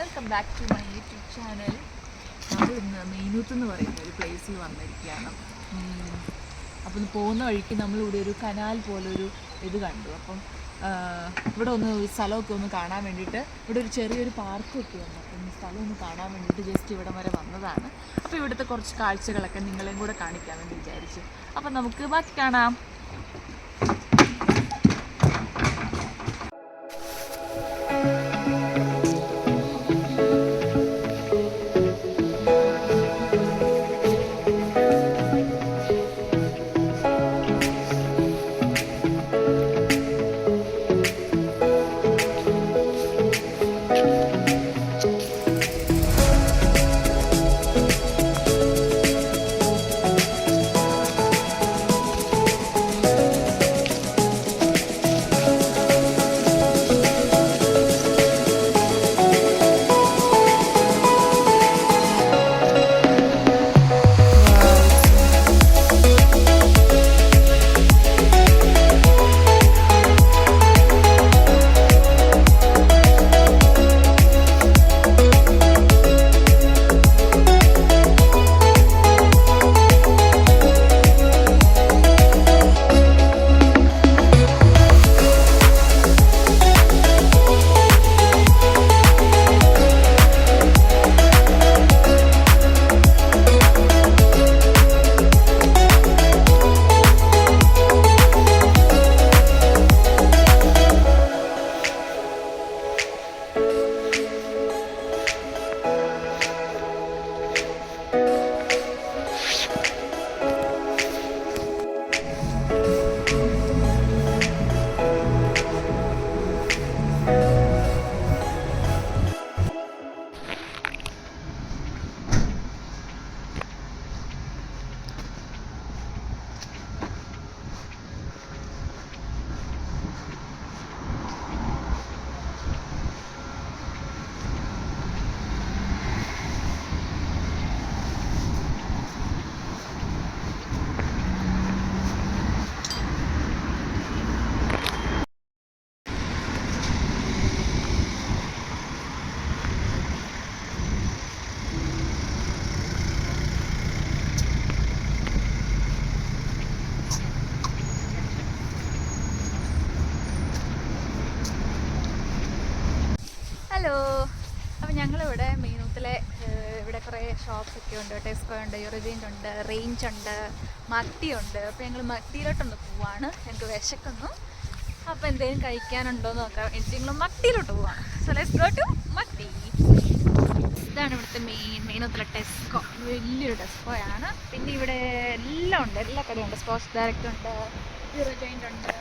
Welcome back to my YouTube channel. നമ്മൾ ഇന്ന് മെയിനൂത്ത് എന്ന് പറയുന്ന ഒരു പ്ലേസിൽ വന്നിരിക്കുകയാണ്. അപ്പം പോകുന്ന വഴിക്ക് നമ്മളിവിടെ ഒരു കനാൽ പോലൊരു ഇത് കണ്ടു. അപ്പം ഇവിടെ ഒന്ന് സ്ഥലമൊക്കെ ഒന്ന് കാണാൻ വേണ്ടിയിട്ട്, ഇവിടെ ഒരു ചെറിയൊരു പാർക്കൊക്കെ ഉണ്ട്. അപ്പം സ്ഥലം ഒന്ന് കാണാൻ വേണ്ടിയിട്ട് ജസ്റ്റ് ഇവിടെ വരെ വന്നതാണ്. അപ്പോൾ ഇവിടുത്തെ കുറച്ച് കാഴ്ചകളൊക്കെ നിങ്ങളെയും കൂടെ കാണിക്കാൻ വേണ്ടി വിചാരിച്ചു. അപ്പം നമുക്ക് ബാക്കി കാണാം. ഹലോ. അപ്പോൾ ഞങ്ങളിവിടെ മെയിനൂത്തിലെ ഇവിടെ കുറേ ഷോപ്സൊക്കെ ഉണ്ട്. ടെസ്കോ ഉണ്ട്, യൂറിജീൻ്റ് ഉണ്ട്, റേഞ്ച് ഉണ്ട്, മത്തിയുണ്ട്. അപ്പോൾ ഞങ്ങൾ മത്തിയിലോട്ടൊന്ന് പോവാണ്. ഞങ്ങൾക്ക് വിശക്കുന്നു. അപ്പോൾ എന്തെങ്കിലും കഴിക്കാനുണ്ടോ എന്ന് നോക്കാം വേണ്ടി ഞങ്ങൾ മത്തിയിലോട്ട് പോവാണ്. സോ ലെറ്റ്സ് ഗോ ടു മത്തി. ഇതാണ് ഇവിടുത്തെ മെയിനൂത്തിലെ ടെസ്കോ. വലിയൊരു ടെസ്കോയാണ്. പിന്നെ ഇവിടെ എല്ലാം ഉണ്ട്, എല്ലാ കടയുണ്ട്. സ്പോർട്സ് ഡയറക്റ്റ് ഉണ്ട്, യൂറിജീൻ്റ് ഉണ്ട്.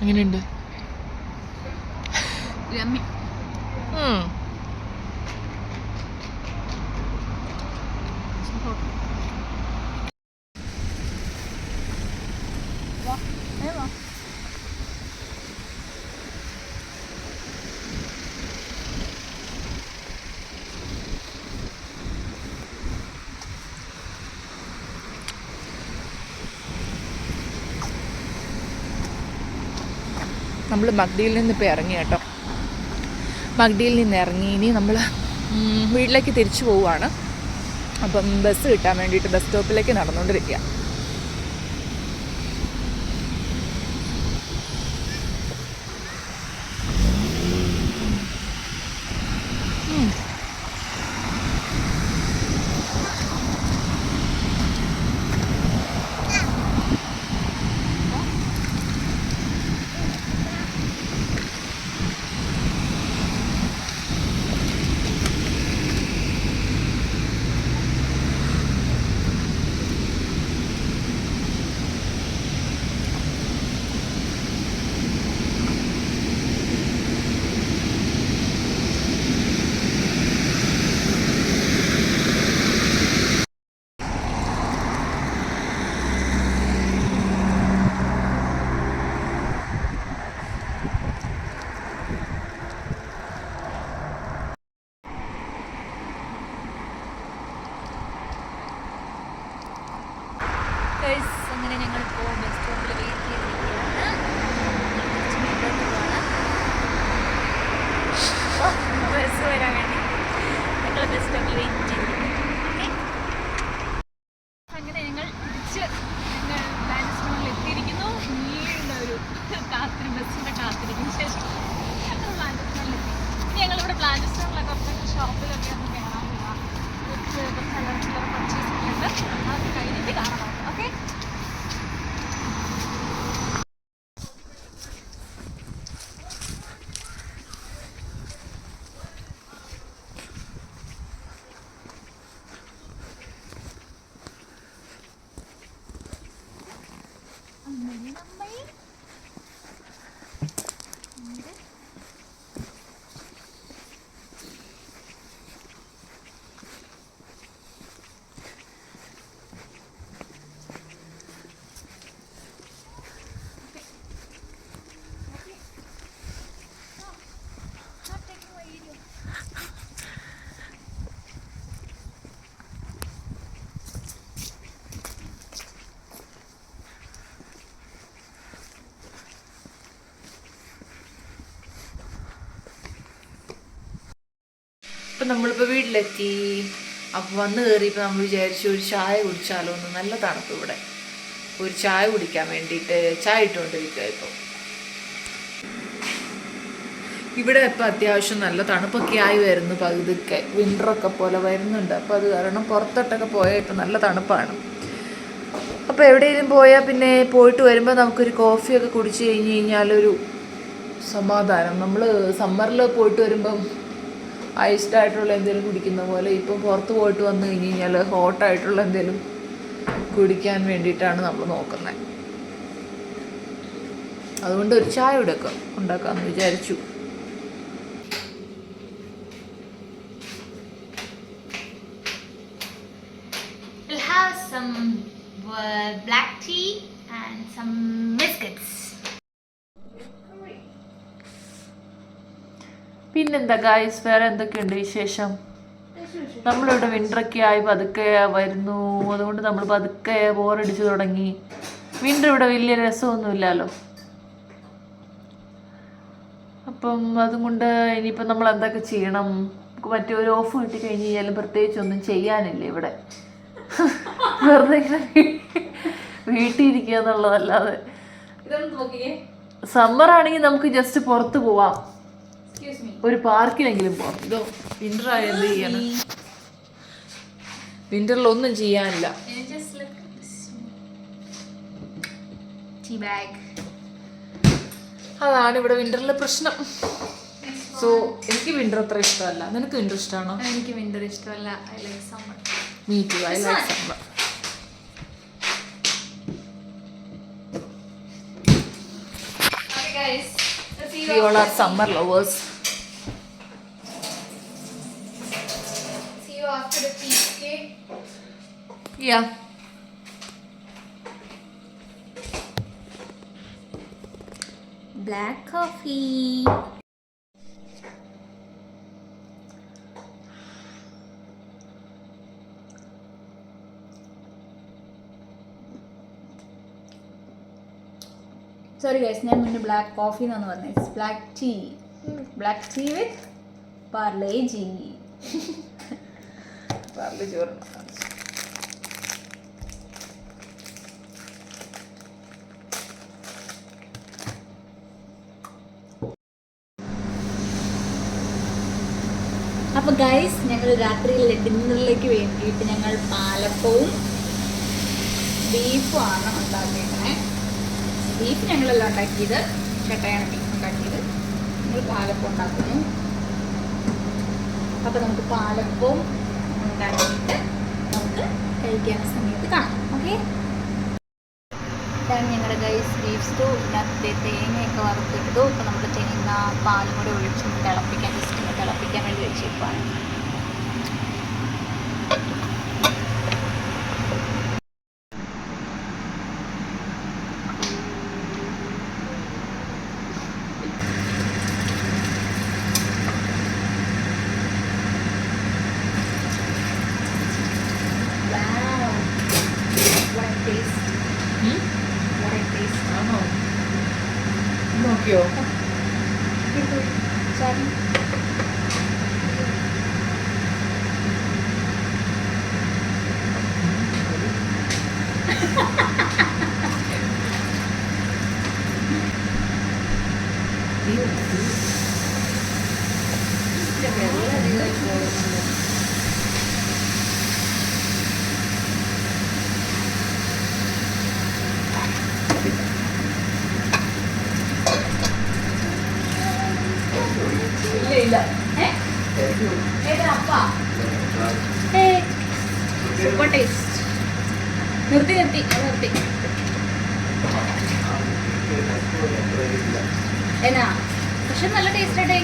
എങ്ങനെയുണ്ട്? നമ്മൾ മഗ്ഡിയിൽ നിന്ന് ഇപ്പോൾ ഇറങ്ങി കേട്ടോ. മഗ്ഡിയിൽ നിന്ന് ഇറങ്ങി ഇനി നമ്മൾ വീട്ടിലേക്ക് തിരിച്ചു പോവുകയാണ്. അപ്പം ബസ് കിട്ടാൻ വേണ്ടിയിട്ട് ബസ് സ്റ്റോപ്പിലേക്ക് നടന്നുകൊണ്ടിരിക്കുക. അങ്ങനെ ഞങ്ങളിപ്പോൾ ബസ് സ്റ്റോപ്പിൽ വെയിറ്റ് ചെയ്തിരിക്കുകയാണ്. ബസ് വരാൻ വേണ്ടി ഞങ്ങൾ ബസ് സ്റ്റോപ്പിൽ വെയിറ്റ് ചെയ്തിരിക്കുന്നു. അങ്ങനെ ഞങ്ങൾ പ്ലാന്റ് സ്റ്റോണിൽ എത്തിയിരിക്കുന്നു. നീണ്ട ഒരു ബസ്സിൻ്റെ കാത്തിരിക്കുന്ന ശേഷം ഞങ്ങൾ പ്ലാന്റ് സ്റ്റോണിലെത്തി. ഇനി ഞങ്ങളിവിടെ പ്ലാന്റ് സ്റ്റോണിലെ കുറച്ച് ഷോപ്പിലൊക്കെ ഒന്ന് കയറാൻ പോകാം. കുറച്ച് പർച്ചേസ് ഉണ്ട്, അതൊക്കെ കഴിഞ്ഞിട്ട് കാണാം. ഓക്കെ, ഇപ്പം നമ്മളിപ്പോൾ വീട്ടിലെത്തി. അപ്പോൾ വന്ന് കയറിയപ്പോൾ നമ്മൾ വിചാരിച്ചു ഒരു ചായ കുടിച്ചാലോ എന്ന്. നല്ല തണുപ്പ് ഇവിടെ. ഒരു ചായ കുടിക്കാൻ വേണ്ടിയിട്ട് ചായ ഇട്ടുകൊണ്ടിരിക്കുക. ഇപ്പോൾ ഇവിടെ ഇപ്പം അത്യാവശ്യം നല്ല തണുപ്പൊക്കെ ആയി വരുന്നു. പകുതിയൊക്കെ വിൻ്ററൊക്കെ പോലെ വരുന്നുണ്ട്. അപ്പോൾ അത് കാരണം പുറത്തോട്ടൊക്കെ പോയാൽ ഇപ്പം നല്ല തണുപ്പാണ്. അപ്പോൾ എവിടെയെങ്കിലും പോയാൽ പിന്നെ പോയിട്ട് വരുമ്പോൾ നമുക്കൊരു കോഫിയൊക്കെ കുടിച്ച് കഴിഞ്ഞ് കഴിഞ്ഞാലൊരു സമാധാനം. നമ്മൾ സമ്മറിൽ പോയിട്ട് വരുമ്പം ഐസ്ഡ് ആയിട്ടുള്ള എന്തെങ്കിലും കുടിക്കുന്ന പോലെ ഇപ്പം പുറത്ത് പോയിട്ട് വന്നു കഴിഞ്ഞ് കഴിഞ്ഞാൽ ഹോട്ടായിട്ടുള്ള എന്തെങ്കിലും കുടിക്കാൻ വേണ്ടിയിട്ടാണ് നമ്മൾ നോക്കുന്നത്. അതുകൊണ്ട് ഒരു ചായ ഉണ്ടാക്കാമെന്ന് വിചാരിച്ചു. black tea and some biscuits. പിന്നെന്താ ഗായ്സ്, വേറെ എന്തൊക്കെയുണ്ട് വിശേഷം? നമ്മളിവിടെ വിൻ്ററൊക്കെ ആയി പതുക്കെ വരുന്നു. അതുകൊണ്ട് നമ്മൾ പതുക്കെ ബോറടിച്ച് തുടങ്ങി. വിൻ്റർ ഇവിടെ വലിയ രസമൊന്നുമില്ലല്ലോ. അപ്പം അതുകൊണ്ട് ഇനിയിപ്പം നമ്മൾ എന്തൊക്കെ ചെയ്യണം? മറ്റേ ഒരു ഓഫ് കിട്ടി കഴിഞ്ഞ് കഴിഞ്ഞാലും പ്രത്യേകിച്ചൊന്നും ചെയ്യാനില്ല ഇവിടെ. വെറുതെ ഇങ്ങനെ വീട്ടിൽ ഇരിക്കുക എന്നുള്ളതല്ലാതെ. സമ്മർ ആണെങ്കിൽ നമുക്ക് ജസ്റ്റ് പുറത്ത് പോവാം, ഒരു പാർക്കിലെങ്കിലും പോവാം. ഇതോ വിൻ്റർ ആയ എന്ത് ചെയ്യണം? വിൻ്ററിലൊന്നും ചെയ്യാനില്ല. അതാണ് ഇവിടെ വിൻ്ററിലെ പ്രശ്നം. സോ എനിക്ക് വിൻ്റർ അത്ര ഇഷ്ടമല്ല. നിനക്ക് വിൻ്റർ ഇഷ്ടമാണോ? എനിക്ക് വിൻ്റർ ഇഷ്ടമല്ല. I like summer. Me too. I like summer. We all are summer lovers. See you after the tea, okay? Yeah. Black coffee. Sorry guys, ഞാൻ മുന്നേ ബ്ലാക്ക് കോഫി എന്നാണ് പറഞ്ഞത്. It's black tea. Black tea with Parle G. പാർലി ചോറ്. അപ്പോൾ guys, ഞങ്ങൾ രാത്രിയിലെ ഡിന്നറിലേക്ക് വേണ്ടിയിട്ട് ഞങ്ങൾ പാലപ്പവും ബീഫുമാണ് ഉണ്ടാക്കിയിരുന്നത്. ബീഫ് ഞങ്ങളല്ല ഉണ്ടാക്കിയത്, ചേട്ടയാണ് ബീഫ് ഉണ്ടാക്കിയത്. ഞങ്ങൾ പാലപ്പം ഉണ്ടാക്കുന്നു. അപ്പോൾ നമുക്ക് പാലപ്പവും ഉണ്ടാക്കിയിട്ട് നമുക്ക് കഴിക്കാൻ സമയത്ത് കാണാം. ഓക്കെ, ഇതാണ് ഞങ്ങളുടെ ഗൈസ് ബീഫ് സ്റ്റൂ. ഇതിനകത്ത് തേങ്ങയൊക്കെ വറുത്തിട്ടു. ഇപ്പോൾ നമ്മൾ തേങ്ങ പാലും കൂടെ ഒഴിച്ച് തിളപ്പിക്കാൻ വേണ്ടി വെച്ചിരിക്കുകയാണ്. ആണോ? നോക്കിയോ? ഇല്ല ഏതാ സൂപ്പർ ടേസ്റ്റ്. നിർത്തി എന്നാ പക്ഷെ നല്ല ടേസ്റ്റ് ആട്ടെ.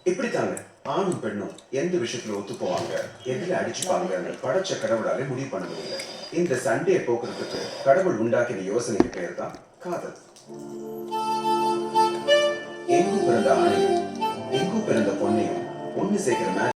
இப்படித்தாங்க ஆணும் பெண்ணும் எந்த விஷயத்துல ஒத்து போவாங்க, எதுல அடிச்சுப்பாங்கன்னு படைச்ச கடவுளாலே முடிவு பண்ண முடியல. இந்த சண்டையை போக்குறதுக்கு கடவுள் உண்டாக்கின யோசனைக்கு பேர் தான் காதல். எங்கு பிறந்த ஆணையும் எங்கு பிறந்த பொண்ணையும் ஒண்ணு சேர்க்கிற